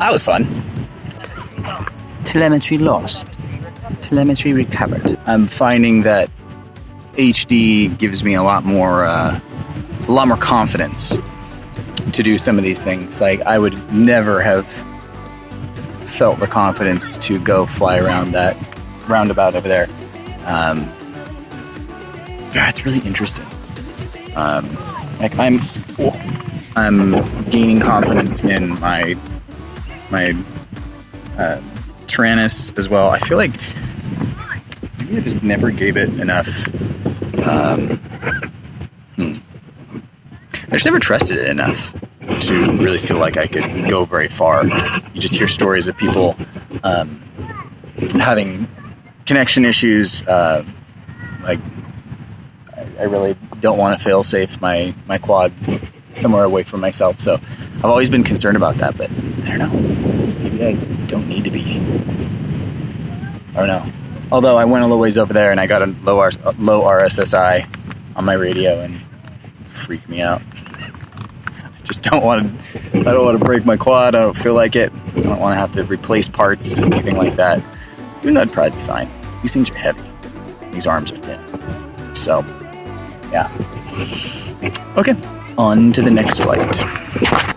that was fun. Telemetry lost. Telemetry recovered. I'm finding that HD gives me a lot more confidence to do some of these things. Like, I would never have felt the confidence to go fly around that roundabout over there. Yeah, it's really interesting. Like, I'm gaining confidence in my Tyrannus as well. I feel like maybe I just never gave it enough. I just never trusted it enough to really feel like I could go very far. You just hear stories of people having connection issues. Like, I really don't want to fail safe my quad somewhere away from myself. So I've always been concerned about that, but I don't know. Maybe I don't need to be. I don't know. Although I went a little ways over there and I got a low RSSI on my radio and it freaked me out. I don't want to break my quad. I don't feel like it. I don't want to have to replace parts, anything like that. Even though I'd probably be fine. These things are heavy. These arms are thin. So, yeah. Okay, on to the next flight.